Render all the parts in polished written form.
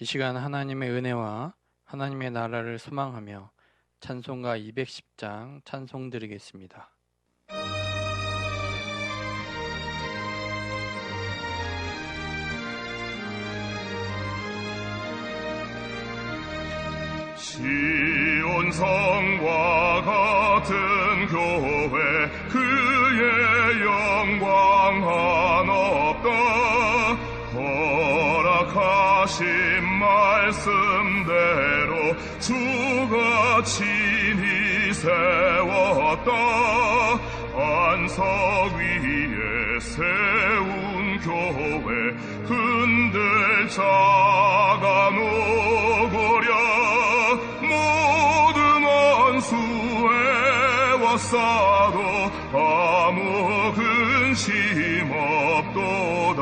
이 시간 하나님의 은혜와 하나님의 나라를 소망하며 찬송가 210장 찬송 드리겠습니다. 시온성과 같은 교회 그의 영광 한없다. 허락하신 말씀대로 주가 친히 세웠다. 안석 위에 세운 교회 흔들 자가 노고랴. 모든 원수에 왔사도 아무 근심 없도다.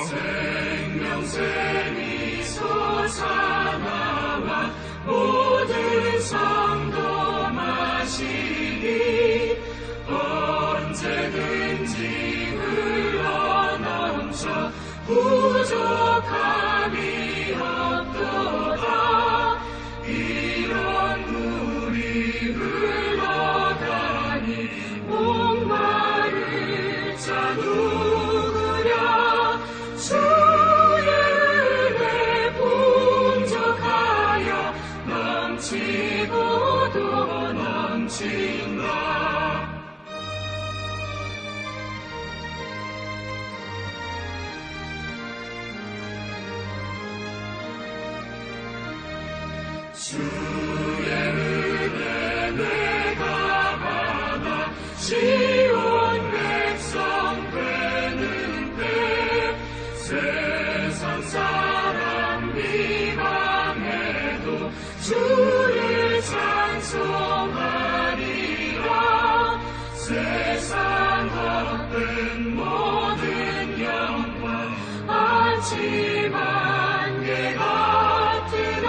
생명샘이 솟아나와 모든 성도 마시니 언제든지 흘러넘쳐 부족함이 없도다. 이런 물이 흘러가니 목마를 자 누구랴. 주의 은혜 풍족하여 넘치고 또 넘친다. 주의 은혜 내가 받아 시온 백성 되는 때 세상 사람 비방해도 주를 찬송하리라. 세상 헛된 모든 영광 아침한 개 같으나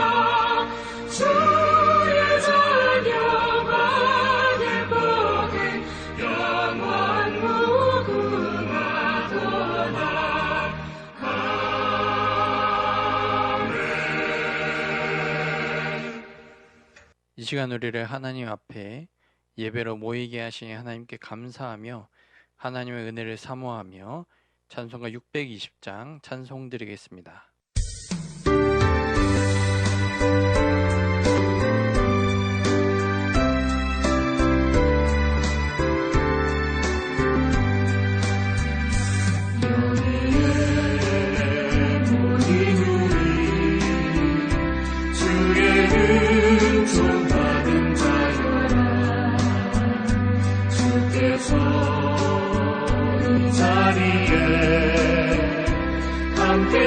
주의 자녀가 될 복은 영원 무궁하도다. 아멘. 이 시간 우리를 하나님 앞에 예배로 모이게 하시니 하나님께 감사하며 하나님의 은혜를 사모하며 찬송가 620장 찬송 드리겠습니다. 이 자리에 함께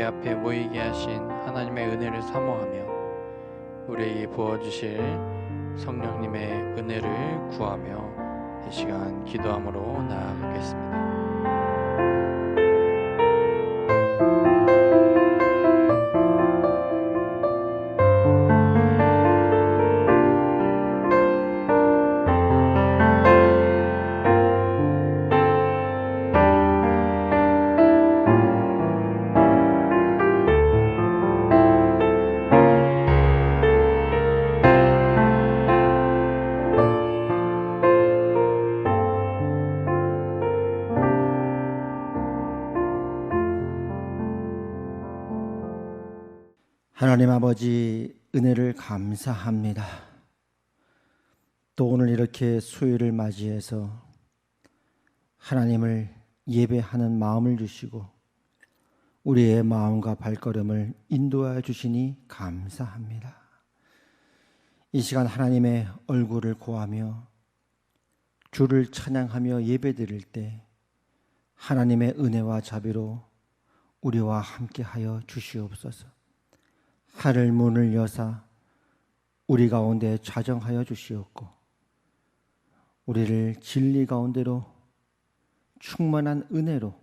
앞에 모이게 하신 하나님의 은혜를 사모하며 우리에게 부어주실 성령님의 은혜를 구하며 이 시간 기도함으로 나아가겠습니다. 하나님 아버지, 은혜를 감사합니다. 또 오늘 이렇게 수요일을 맞이해서 하나님을 예배하는 마음을 주시고 우리의 마음과 발걸음을 인도하여 주시니 감사합니다. 이 시간 하나님의 얼굴을 고하며 주를 찬양하며 예배드릴 때 하나님의 은혜와 자비로 우리와 함께하여 주시옵소서. 하늘 문을 여사 우리 가운데 좌정하여 주시옵고 우리를 진리 가운데로 충만한 은혜로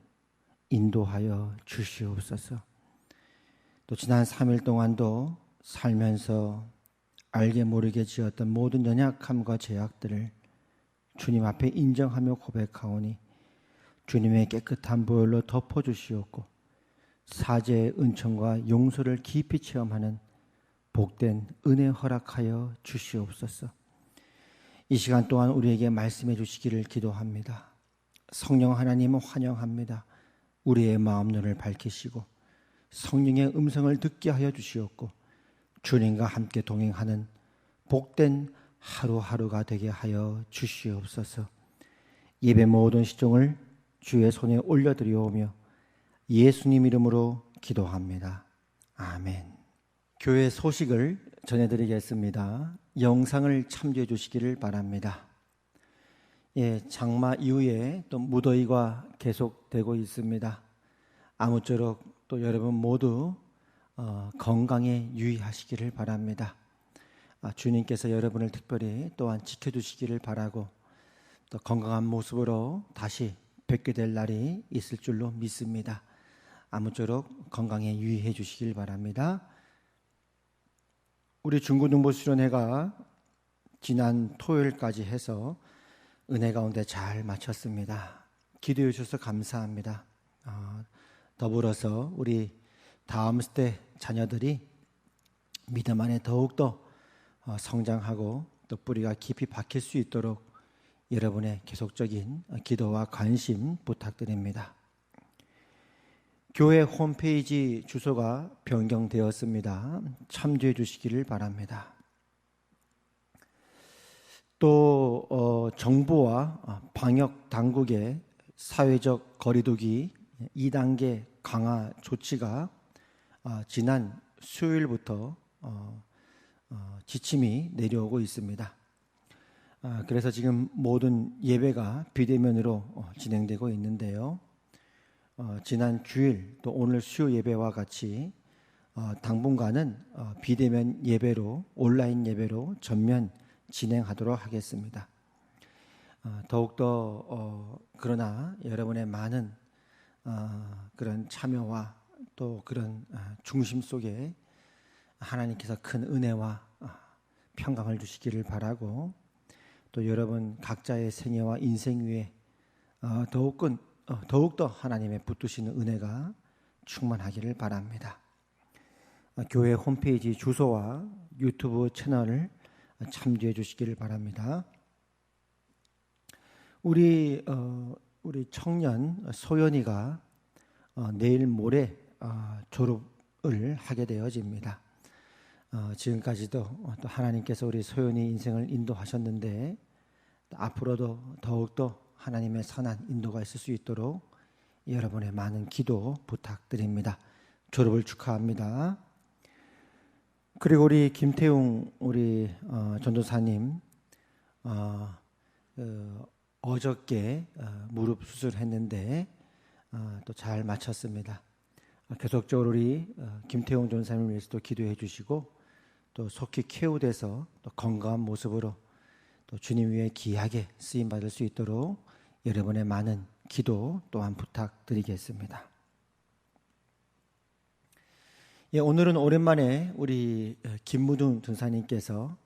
인도하여 주시옵소서. 또 지난 3일 동안도 살면서 알게 모르게 지었던 모든 연약함과 죄악들을 주님 앞에 인정하며 고백하오니 주님의 깨끗한 보혈로 덮어주시옵고 사죄의 은총과 용서를 깊이 체험하는 복된 은혜 허락하여 주시옵소서. 이 시간 동안 우리에게 말씀해 주시기를 기도합니다. 성령 하나님은 환영합니다. 우리의 마음 눈을 밝히시고 성령의 음성을 듣게 하여 주시옵고 주님과 함께 동행하는 복된 하루하루가 되게 하여 주시옵소서. 예배 모든 시종을 주의 손에 올려드리오며 예수님 이름으로 기도합니다. 아멘. 교회 소식을 전해드리겠습니다. 영상을 참조해 주시기를 바랍니다. 장마 이후에 또 무더위가 계속되고 있습니다. 아무쪼록 또 여러분 모두 건강에 유의하시기를 바랍니다. 주님께서 여러분을 특별히 또한 지켜주시기를 바라고 또 건강한 모습으로 다시 뵙게 될 날이 있을 줄로 믿습니다. 아무쪼록 건강에 유의해 주시길 바랍니다. 우리 중고등부수련회가 지난 토요일까지 해서 은혜 가운데 잘 마쳤습니다. 기도해 주셔서 감사합니다. 더불어서 우리 다음 세대 자녀들이 믿음 안에 더욱더 성장하고 또 뿌리가 깊이 박힐 수 있도록 여러분의 계속적인 기도와 관심 부탁드립니다. 교회 홈페이지 주소가 변경되었습니다. 참조해 주시기를 바랍니다. 또 정부와 방역 당국의 사회적 거리두기 2단계 강화 조치가 지난 수요일부터 지침이 내려오고 있습니다. 그래서 지금 모든 예배가 비대면으로 진행되고 있는데요. 지난 주일 또 오늘 수요 예배와 같이 당분간은 비대면 예배로 온라인 예배로 전면 진행하도록 하겠습니다. 더욱더 그러나 여러분의 많은 그런 참여와 또 그런 중심 속에 하나님께서 큰 은혜와 평강을 주시기를 바라고 또 여러분 각자의 생애와 인생 위에 더욱더 하나님의 붙드시는 은혜가 충만하기를 바랍니다. 교회 홈페이지 주소와 유튜브 채널을 참조해 주시기를 바랍니다. 우리 청년 소연이가 내일 모레 졸업을 하게 되어집니다. 지금까지도 또 하나님께서 우리 소연이 인생을 인도하셨는데 앞으로도 더욱더 하나님의 선한 인도가 있을 수 있도록 여러분의 많은 기도 부탁드립니다. 졸업을 축하합니다. 그리고 우리 김태웅 우리 전도사님 어저께 무릎 수술했는데 또 잘 마쳤습니다. 계속적으로 우리 김태용 전사님을 위해서도 기도해 주시고 또 속히 쾌우돼서 또 건강한 모습으로 또 주님 위에 귀하게 쓰임 받을 수 있도록 여러분의 많은 기도 또한 부탁드리겠습니다. 예, 오늘은 오랜만에 우리 김무중 전사님께서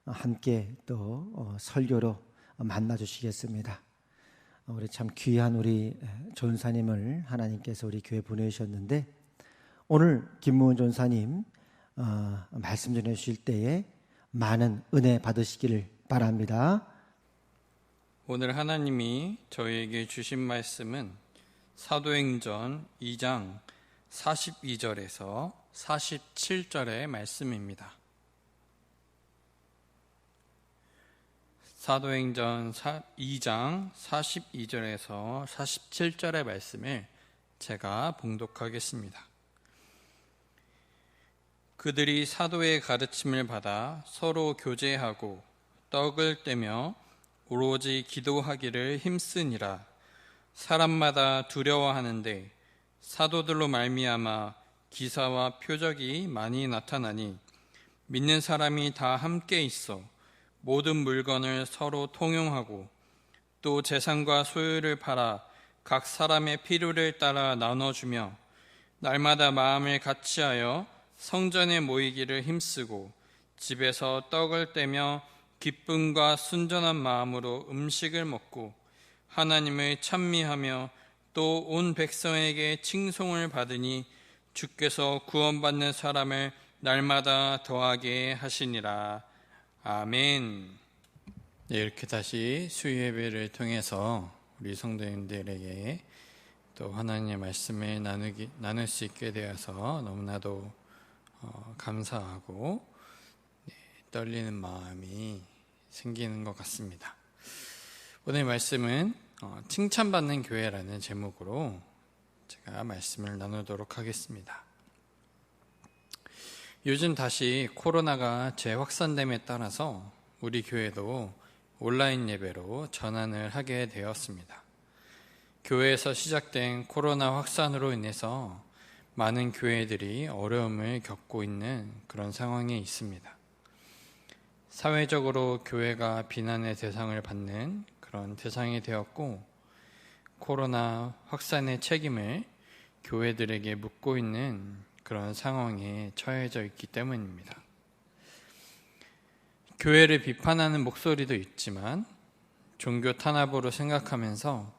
함께 또 설교로 만나 주시겠습니다. 우리 참 귀한 우리 전사님을 하나님께서 우리 교회 보내주셨는데 오늘 김무중 전사님 말씀 전해 주실 때에 많은 은혜 받으시기를 바랍니다. 오늘 하나님이 저희에게 주신 말씀은 사도행전 2장 42절에서 47절의 말씀입니다. 사도행전 2장 42절에서 47절의 말씀을 제가 봉독하겠습니다. 그들이 사도의 가르침을 받아 서로 교제하고 떡을 떼며 오로지 기도하기를 힘쓰니라. 사람마다 두려워하는데 사도들로 말미암아 기사와 표적이 많이 나타나니 믿는 사람이 다 함께 있어 모든 물건을 서로 통용하고 또 재산과 소유를 팔아 각 사람의 필요를 따라 나눠주며 날마다 마음을 같이하여 성전에 모이기를 힘쓰고 집에서 떡을 떼며 기쁨과 순전한 마음으로 음식을 먹고 하나님을 찬미하며 또 온 백성에게 칭송을 받으니 주께서 구원받는 사람을 날마다 더하게 하시니라. 아멘. 네, 이렇게 다시 수요 예배를 통해서 우리 성도님들에게 또 하나님의 말씀을 나눌 수 있게 되어서 너무나도 감사하고 떨리는 마음이 생기는 것 같습니다. 오늘 말씀은 칭찬받는 교회라는 제목으로 제가 말씀을 나누도록 하겠습니다. 요즘 다시 코로나가 재확산됨에 따라서 우리 교회도 온라인 예배로 전환을 하게 되었습니다. 교회에서 시작된 코로나 확산으로 인해서 많은 교회들이 어려움을 겪고 있는 그런 상황에 있습니다. 사회적으로 교회가 비난의 대상을 받는 그런 대상이 되었고 코로나 확산의 책임을 교회들에게 묻고 있는 그런 상황에 처해져 있기 때문입니다. 교회를 비판하는 목소리도 있지만 종교 탄압으로 생각하면서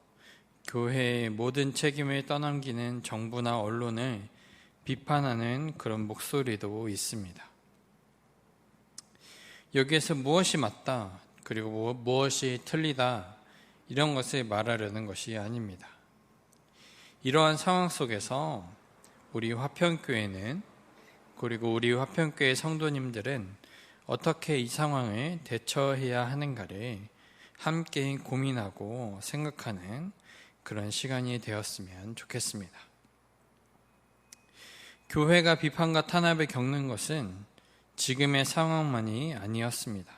교회의 모든 책임을 떠넘기는 정부나 언론을 비판하는 그런 목소리도 있습니다. 여기에서 무엇이 맞다, 그리고 무엇이 틀리다, 이런 것을 말하려는 것이 아닙니다. 이러한 상황 속에서 우리 화평교회는, 그리고 우리 화평교회 성도님들은 어떻게 이 상황을 대처해야 하는가를 함께 고민하고 생각하는 그런 시간이 되었으면 좋겠습니다. 교회가 비판과 탄압을 겪는 것은 지금의 상황만이 아니었습니다.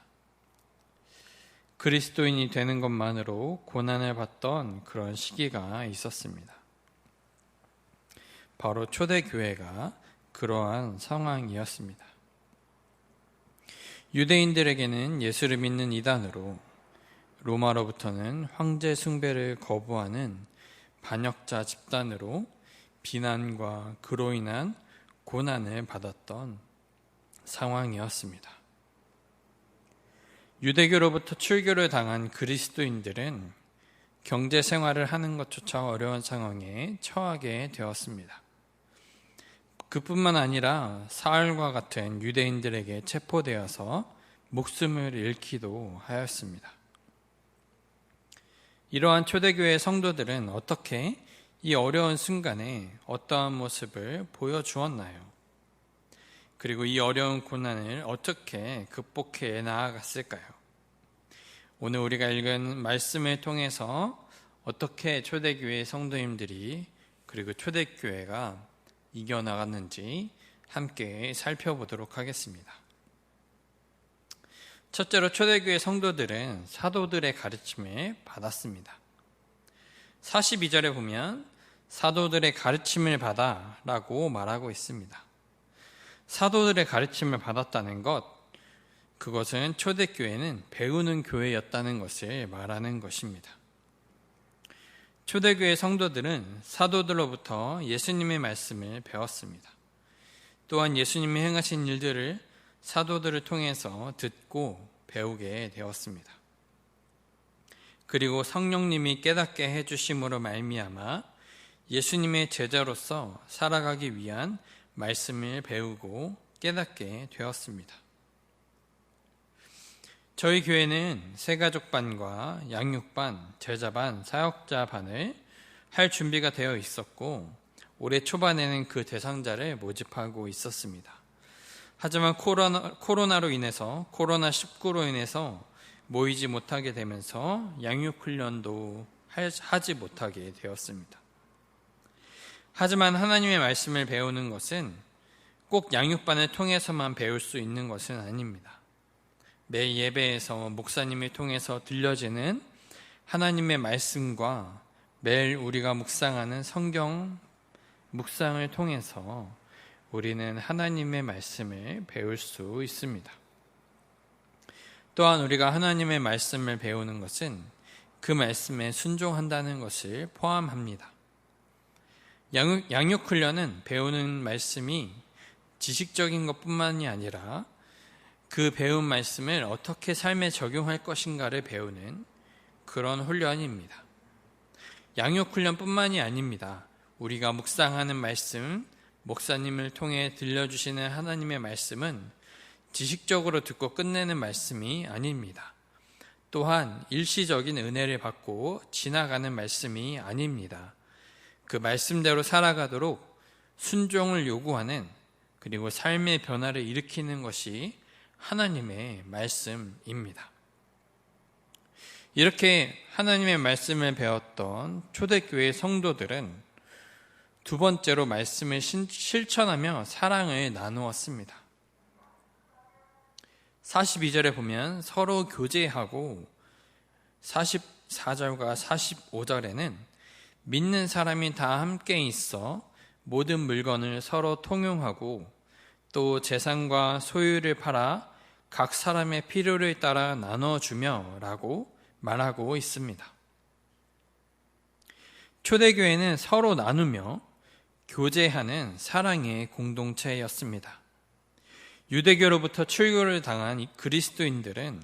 그리스도인이 되는 것만으로 고난을 받던 그런 시기가 있었습니다. 바로 초대교회가 그러한 상황이었습니다. 유대인들에게는 예수를 믿는 이단으로, 로마로부터는 황제 숭배를 거부하는 반역자 집단으로 비난과 그로 인한 고난을 받았던 상황이었습니다. 유대교로부터 출교를 당한 그리스도인들은 경제 생활을 하는 것조차 어려운 상황에 처하게 되었습니다. 그뿐만 아니라 사울과 같은 유대인들에게 체포되어서 목숨을 잃기도 하였습니다. 이러한 초대교회 성도들은 어떻게 이 어려운 순간에 어떠한 모습을 보여주었나요? 그리고 이 어려운 고난을 어떻게 극복해 나아갔을까요? 오늘 우리가 읽은 말씀을 통해서 어떻게 초대교회 성도님들이, 그리고 초대교회가 이겨나갔는지 함께 살펴보도록 하겠습니다. 첫째로 초대교회 성도들은 사도들의 가르침을 받았습니다. 42절에 보면 사도들의 가르침을 받아라고 말하고 있습니다. 사도들의 가르침을 받았다는 것, 그것은 초대교회는 배우는 교회였다는 것을 말하는 것입니다. 초대교회 성도들은 사도들로부터 예수님의 말씀을 배웠습니다. 또한 예수님이 행하신 일들을 사도들을 통해서 듣고 배우게 되었습니다. 그리고 성령님이 깨닫게 해주심으로 말미암아 예수님의 제자로서 살아가기 위한 말씀을 배우고 깨닫게 되었습니다. 저희 교회는 새가족반과 양육반, 제자반, 사역자반을 할 준비가 되어 있었고 올해 초반에는 그 대상자를 모집하고 있었습니다. 하지만 코로나로 인해서 코로나19로 인해서 모이지 못하게 되면서 양육훈련도 하지 못하게 되었습니다. 하지만 하나님의 말씀을 배우는 것은 꼭 양육반을 통해서만 배울 수 있는 것은 아닙니다. 매 예배에서 목사님을 통해서 들려지는 하나님의 말씀과 매일 우리가 묵상하는 성경 묵상을 통해서 우리는 하나님의 말씀을 배울 수 있습니다. 또한 우리가 하나님의 말씀을 배우는 것은 그 말씀에 순종한다는 것을 포함합니다. 양육훈련은 배우는 말씀이 지식적인 것뿐만이 아니라 그 배운 말씀을 어떻게 삶에 적용할 것인가를 배우는 그런 훈련입니다. 양육훈련뿐만이 아닙니다. 우리가 묵상하는 말씀, 목사님을 통해 들려주시는 하나님의 말씀은 지식적으로 듣고 끝내는 말씀이 아닙니다. 또한 일시적인 은혜를 받고 지나가는 말씀이 아닙니다. 그 말씀대로 살아가도록 순종을 요구하는 그리고 삶의 변화를 일으키는 것이 하나님의 말씀입니다. 이렇게 하나님의 말씀을 배웠던 초대교회 성도들은 두 번째로 말씀을 실천하며 사랑을 나누었습니다. 42절에 보면 서로 교제하고 44절과 45절에는 믿는 사람이 다 함께 있어 모든 물건을 서로 통용하고 또 재산과 소유를 팔아 각 사람의 필요를 따라 나눠주며 라고 말하고 있습니다. 초대교회는 서로 나누며 교제하는 사랑의 공동체였습니다. 유대교로부터 출교를 당한 그리스도인들은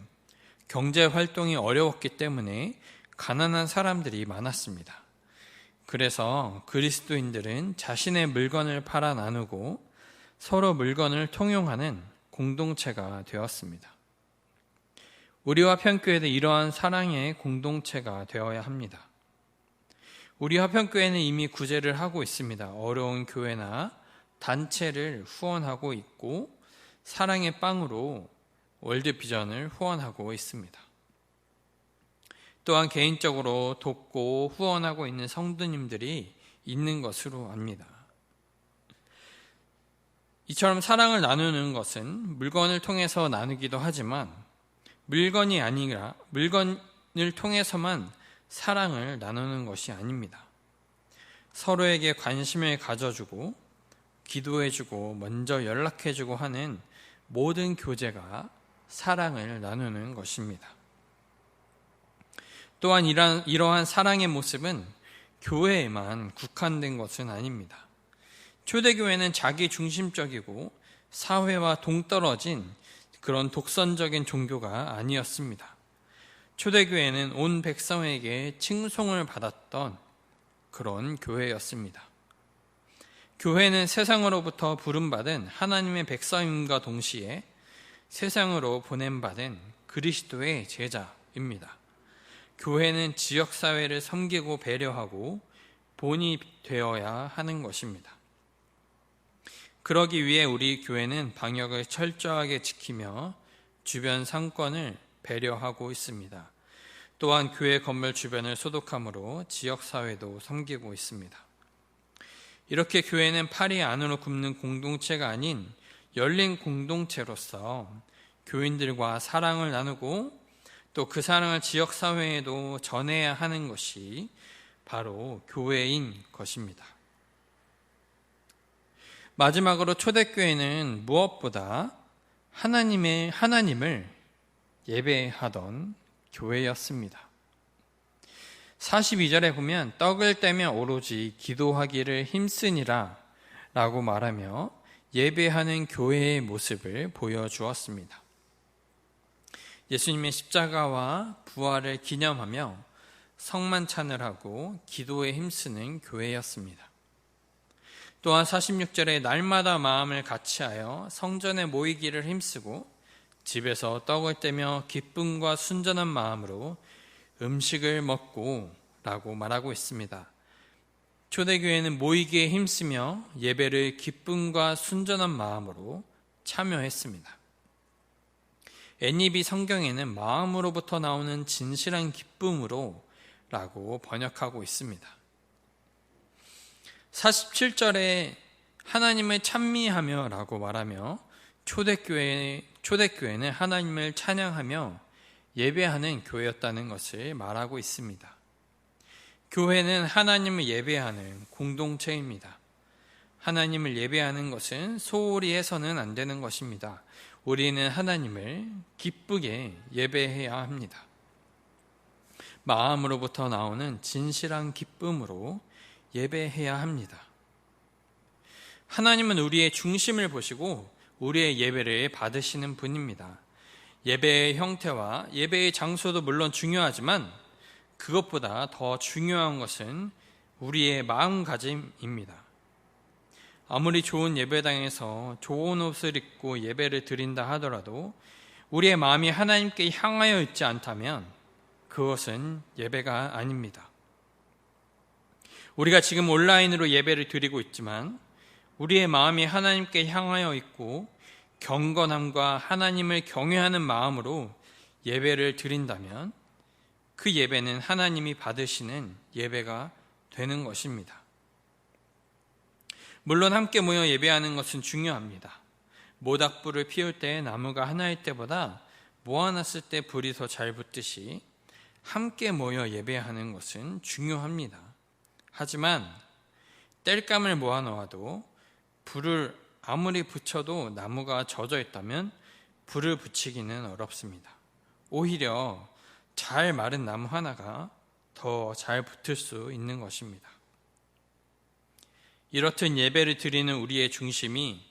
경제 활동이 어려웠기 때문에 가난한 사람들이 많았습니다. 그래서 그리스도인들은 자신의 물건을 팔아 나누고 서로 물건을 통용하는 공동체가 되었습니다. 우리 화평교회도 이러한 사랑의 공동체가 되어야 합니다. 우리 화평교회는 이미 구제를 하고 있습니다. 어려운 교회나 단체를 후원하고 있고 사랑의 빵으로 월드비전을 후원하고 있습니다. 또한 개인적으로 돕고 후원하고 있는 성도님들이 있는 것으로 압니다. 이처럼 사랑을 나누는 것은 물건을 통해서 나누기도 하지만 물건이 아니라 물건을 통해서만 사랑을 나누는 것이 아닙니다. 서로에게 관심을 가져주고 기도해주고 먼저 연락해주고 하는 모든 교제가 사랑을 나누는 것입니다. 또한 이러한 사랑의 모습은 교회에만 국한된 것은 아닙니다. 초대교회는 자기 중심적이고 사회와 동떨어진 그런 독선적인 종교가 아니었습니다. 초대교회는 온 백성에게 칭송을 받았던 그런 교회였습니다. 교회는 세상으로부터 부름받은 하나님의 백성임과 동시에 세상으로 보냄받은 그리스도의 제자입니다. 교회는 지역사회를 섬기고 배려하고 본이 되어야 하는 것입니다. 그러기 위해 우리 교회는 방역을 철저하게 지키며 주변 상권을 배려하고 있습니다. 또한 교회 건물 주변을 소독함으로 지역사회도 섬기고 있습니다. 이렇게 교회는 팔이 안으로 굽는 공동체가 아닌 열린 공동체로서 교인들과 사랑을 나누고 또 그 사랑을 지역사회에도 전해야 하는 것이 바로 교회인 것입니다. 마지막으로 초대교회는 무엇보다 하나님을 예배하던 교회였습니다. 42절에 보면 떡을 떼며 오로지 기도하기를 힘쓰니라 라고 말하며 예배하는 교회의 모습을 보여주었습니다. 예수님의 십자가와 부활을 기념하며 성만찬을 하고 기도에 힘쓰는 교회였습니다. 또한 46절에 날마다 마음을 같이하여 성전에 모이기를 힘쓰고 집에서 떡을 떼며 기쁨과 순전한 마음으로 음식을 먹고 라고 말하고 있습니다. 초대교회는 모이기에 힘쓰며 예배를 기쁨과 순전한 마음으로 참여했습니다. NEB 성경에는 마음으로부터 나오는 진실한 기쁨으로 라고 번역하고 있습니다. 47절에 하나님을 찬미하며 라고 말하며 초대교회는 하나님을 찬양하며 예배하는 교회였다는 것을 말하고 있습니다. 교회는 하나님을 예배하는 공동체입니다. 하나님을 예배하는 것은 소홀히 해서는 안 되는 것입니다. 우리는 하나님을 기쁘게 예배해야 합니다. 마음으로부터 나오는 진실한 기쁨으로 예배해야 합니다. 하나님은 우리의 중심을 보시고 우리의 예배를 받으시는 분입니다. 예배의 형태와 예배의 장소도 물론 중요하지만 그것보다 더 중요한 것은 우리의 마음가짐입니다. 아무리 좋은 예배당에서 좋은 옷을 입고 예배를 드린다 하더라도 우리의 마음이 하나님께 향하여 있지 않다면 그것은 예배가 아닙니다. 우리가 지금 온라인으로 예배를 드리고 있지만 우리의 마음이 하나님께 향하여 있고 경건함과 하나님을 경외하는 마음으로 예배를 드린다면 그 예배는 하나님이 받으시는 예배가 되는 것입니다. 물론 함께 모여 예배하는 것은 중요합니다. 모닥불을 피울 때 나무가 하나일 때보다 모아놨을 때 불이 더 잘 붙듯이 함께 모여 예배하는 것은 중요합니다. 하지만 땔감을 모아놓아도 불을 아무리 붙여도 나무가 젖어 있다면 불을 붙이기는 어렵습니다. 오히려 잘 마른 나무 하나가 더 잘 붙을 수 있는 것입니다. 이렇듯 예배를 드리는 우리의 중심이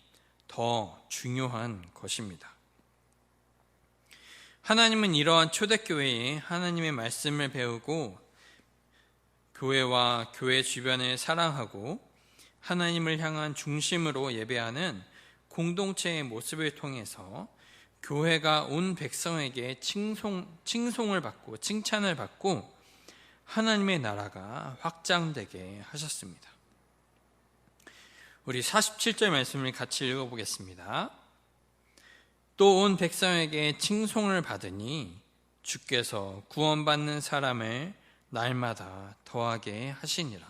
더 중요한 것입니다. 하나님은 이러한 초대교회에 하나님의 말씀을 배우고 교회와 교회 주변을 사랑하고 하나님을 향한 중심으로 예배하는 공동체의 모습을 통해서 교회가 온 백성에게 칭송을 받고 칭찬을 받고 하나님의 나라가 확장되게 하셨습니다. 우리 47절 말씀을 같이 읽어보겠습니다. 또 온 백성에게 칭송을 받으니 주께서 구원받는 사람을 날마다 더하게 하시니라.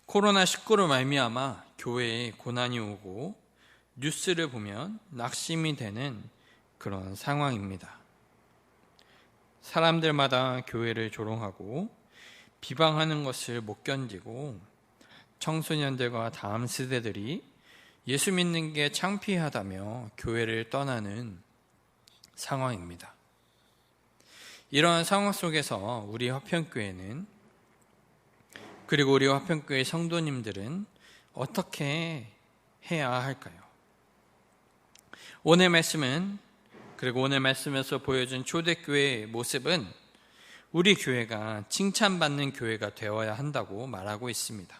코로나19로 말미암아 교회에 고난이 오고 뉴스를 보면 낙심이 되는 그런 상황입니다. 사람들마다 교회를 조롱하고 비방하는 것을 못 견디고 청소년들과 다음 세대들이 예수 믿는 게 창피하다며 교회를 떠나는 상황입니다. 이러한 상황 속에서 우리 화평교회는 그리고 우리 화평교회 성도님들은 어떻게 해야 할까요? 오늘 말씀에서 보여준 초대교회의 모습은 우리 교회가 칭찬받는 교회가 되어야 한다고 말하고 있습니다.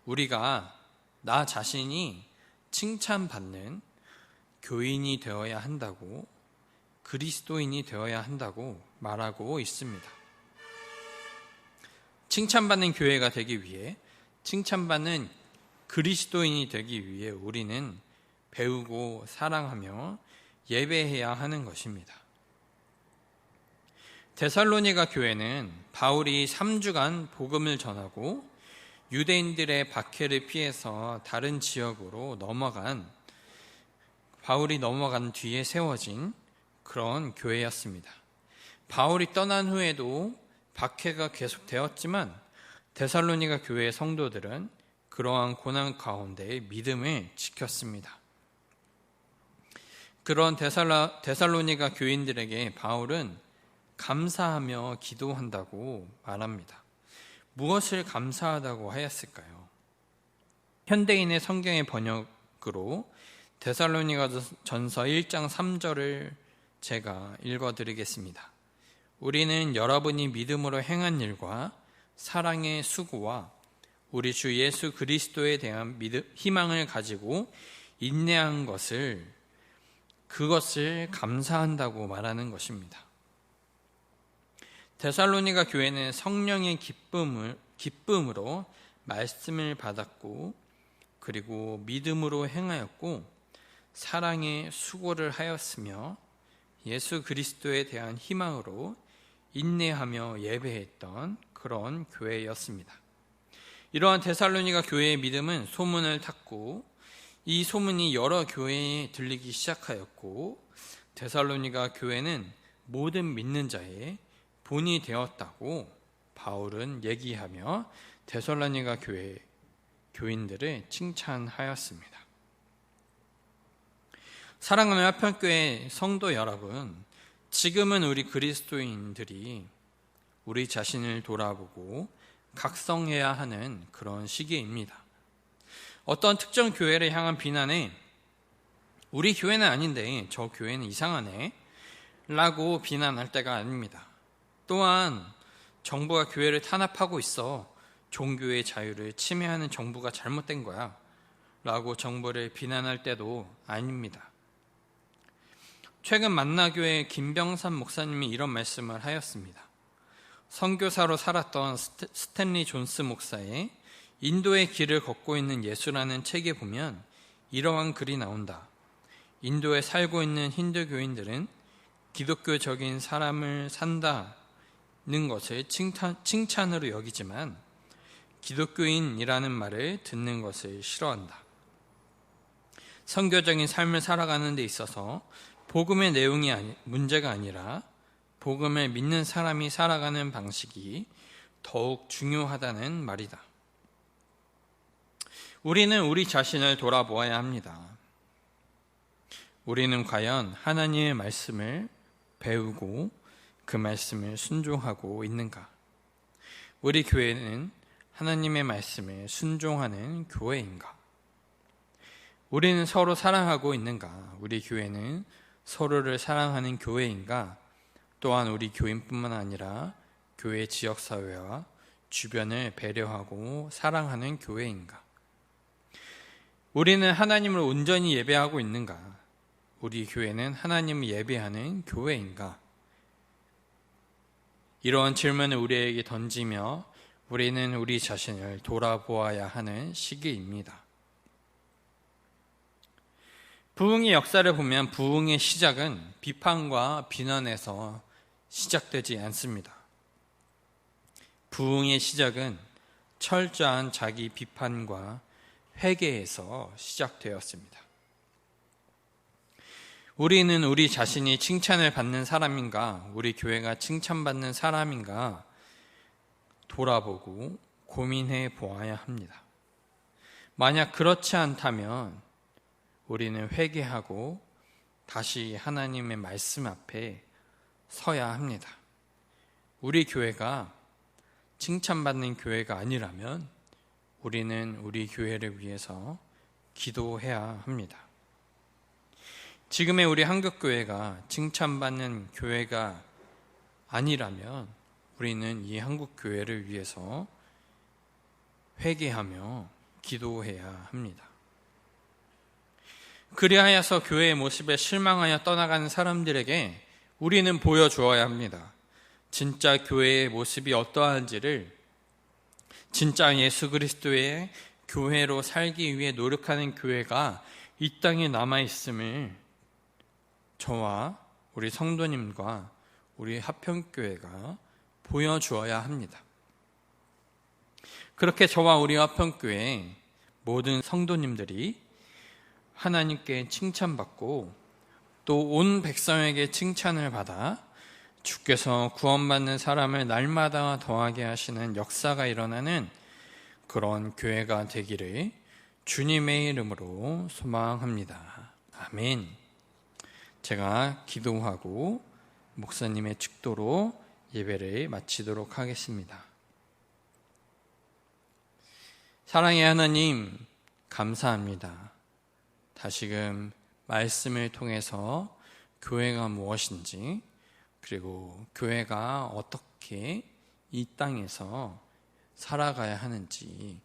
우리가 나 자신이 칭찬받는 교인이 되어야 한다고, 그리스도인이 되어야 한다고 말하고 있습니다. 칭찬받는 교회가 되기 위해, 칭찬받는 그리스도인이 되기 위해 우리는 배우고 사랑하며 예배해야 하는 것입니다. 데살로니가 교회는 바울이 3주간 복음을 전하고 유대인들의 박해를 피해서 다른 지역으로 바울이 넘어간 뒤에 세워진 그런 교회였습니다. 바울이 떠난 후에도 박해가 계속되었지만 데살로니가 교회의 성도들은 그러한 고난 가운데 믿음을 지켰습니다. 그런 데살로니가 교인들에게 바울은 감사하며 기도한다고 말합니다. 무엇을 감사하다고 하였을까요? 현대인의 성경의 번역으로 데살로니가 전서 1장 3절을 제가 읽어드리겠습니다. 우리는 여러분이 믿음으로 행한 일과 사랑의 수고와 우리 주 예수 그리스도에 대한 희망을 가지고 인내한 그것을 감사한다고 말하는 것입니다. 데살로니가 교회는 성령의 기쁨으로 말씀을 받았고, 그리고 믿음으로 행하였고, 사랑의 수고를 하였으며 예수 그리스도에 대한 희망으로 인내하며 예배했던 그런 교회였습니다. 이러한 데살로니가 교회의 믿음은 소문을 탔고, 이 소문이 여러 교회에 들리기 시작하였고, 데살로니가 교회는 모든 믿는 자의 본이 되었다고 바울은 얘기하며 데살로니가 교회 교인들을 칭찬하였습니다. 사랑하는 화평교회 성도 여러분, 지금은 우리 그리스도인들이 우리 자신을 돌아보고 각성해야 하는 그런 시기입니다. 어떤 특정 교회를 향한 비난에 우리 교회는 아닌데 저 교회는 이상하네 라고 비난할 때가 아닙니다. 또한 정부가 교회를 탄압하고 있어 종교의 자유를 침해하는 정부가 잘못된 거야 라고 정부를 비난할 때도 아닙니다. 최근 만나교회 김병삼 목사님이 이런 말씀을 하였습니다. 선교사로 살았던 스탠리 존스 목사의 인도의 길을 걷고 있는 예수라는 책에 보면 이러한 글이 나온다. 인도에 살고 있는 힌두교인들은 기독교적인 삶을 산다는 것을 칭찬으로 여기지만 기독교인이라는 말을 듣는 것을 싫어한다. 선교적인 삶을 살아가는 데 있어서 복음의 내용이 문제가 아니라 복음을 믿는 사람이 살아가는 방식이 더욱 중요하다는 말이다. 우리는 우리 자신을 돌아보아야 합니다. 우리는 과연 하나님의 말씀을 배우고 그 말씀을 순종하고 있는가? 우리 교회는 하나님의 말씀에 순종하는 교회인가? 우리는 서로 사랑하고 있는가? 우리 교회는 서로를 사랑하는 교회인가? 또한 우리 교인뿐만 아니라 교회 지역사회와 주변을 배려하고 사랑하는 교회인가? 우리는 하나님을 온전히 예배하고 있는가? 우리 교회는 하나님을 예배하는 교회인가? 이러한 질문을 우리에게 던지며 우리는 우리 자신을 돌아보아야 하는 시기입니다. 부흥의 역사를 보면 부흥의 시작은 비판과 비난에서 시작되지 않습니다. 부흥의 시작은 철저한 자기 비판과 회개에서 시작되었습니다. 우리는 우리 자신이 칭찬을 받는 사람인가, 우리 교회가 칭찬받는 사람인가 돌아보고 고민해 보아야 합니다. 만약 그렇지 않다면 우리는 회개하고 다시 하나님의 말씀 앞에 서야 합니다. 우리 교회가 칭찬받는 교회가 아니라면 우리는 우리 교회를 위해서 기도해야 합니다. 지금의 우리 한국교회가 칭찬받는 교회가 아니라면 우리는 이 한국교회를 위해서 회개하며 기도해야 합니다. 그리하여서 교회의 모습에 실망하여 떠나가는 사람들에게 우리는 보여주어야 합니다. 진짜 교회의 모습이 어떠한지를, 진짜 예수 그리스도의 교회로 살기 위해 노력하는 교회가 이 땅에 남아있음을 저와 우리 성도님과 우리 화평교회가 보여주어야 합니다. 그렇게 저와 우리 화평교회 모든 성도님들이 하나님께 칭찬받고 또 온 백성에게 칭찬을 받아 주께서 구원받는 사람을 날마다 더하게 하시는 역사가 일어나는 그런 교회가 되기를 주님의 이름으로 소망합니다. 아멘. 제가 기도하고 목사님의 축도로 예배를 마치도록 하겠습니다. 사랑의 하나님, 감사합니다. 다시금 말씀을 통해서 교회가 무엇인지, 그리고 교회가 어떻게 이 땅에서 살아가야 하는지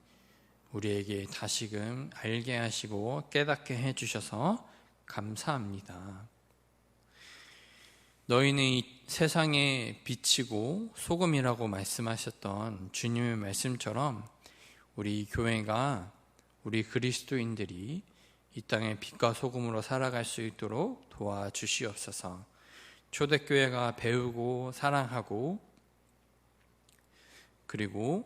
우리에게 다시금 알게 하시고 깨닫게 해주셔서 감사합니다. 너희는 이 세상에 빛이고 소금이라고 말씀하셨던 주님의 말씀처럼 우리 교회가, 우리 그리스도인들이 이 땅의 빛과 소금으로 살아갈 수 있도록 도와주시옵소서. 초대교회가 배우고 사랑하고 그리고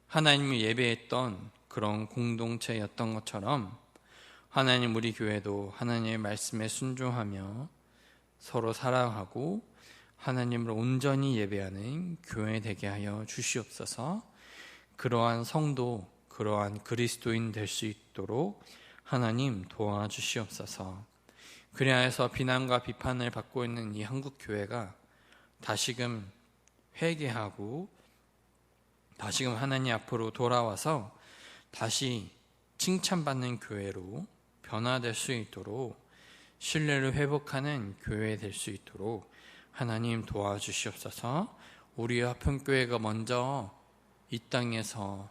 하나님을 예배했던 그런 공동체였던 것처럼 하나님, 우리 교회도 하나님의 말씀에 순종하며 서로 사랑하고 하나님을 온전히 예배하는 교회 되게 하여 주시옵소서. 그러한 성도, 그러한 그리스도인 될 수 있도록 하나님 도와주시옵소서. 그리하여서 비난과 비판을 받고 있는 이 한국 교회가 다시금 회개하고 다시금 하나님 앞으로 돌아와서 다시 칭찬받는 교회로 변화될 수 있도록, 신뢰를 회복하는 교회 될 수 있도록 하나님 도와주시옵소서. 우리 화평교회가 먼저 이 땅에서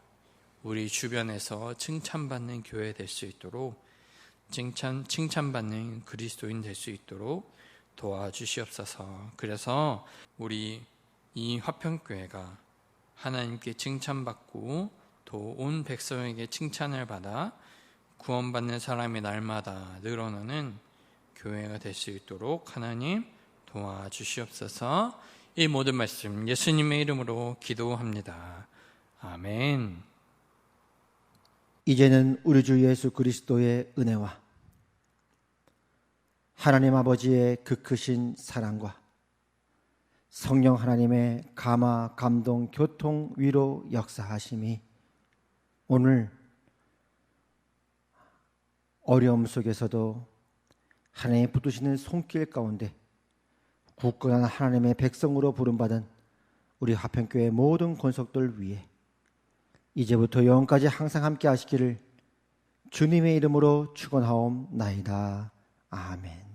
우리 주변에서 칭찬받는 교회 될 수 있도록, 칭찬받는 그리스도인 될 수 있도록 도와주시옵소서. 그래서 우리 이 화평교회가 하나님께 칭찬받고 또 온 백성에게 칭찬을 받아 구원받는 사람이 날마다 늘어나는 교회가 될 수 있도록 하나님 도와주시옵소서. 이 모든 말씀 예수님의 이름으로 기도합니다. 아멘. 이제는 우리 주 예수 그리스도의 은혜와 하나님 아버지의 그 크신 사랑과 성령 하나님의 감화, 감동, 교통, 위로 역사하심이 오늘 어려움 속에서도 하나님의 붙드시는 손길 가운데 굳건한 하나님의 백성으로 부름받은 우리 화평교회 모든 권속들 위해 이제부터 영원까지 항상 함께 하시기를 주님의 이름으로 축원하옵나이다. 아멘.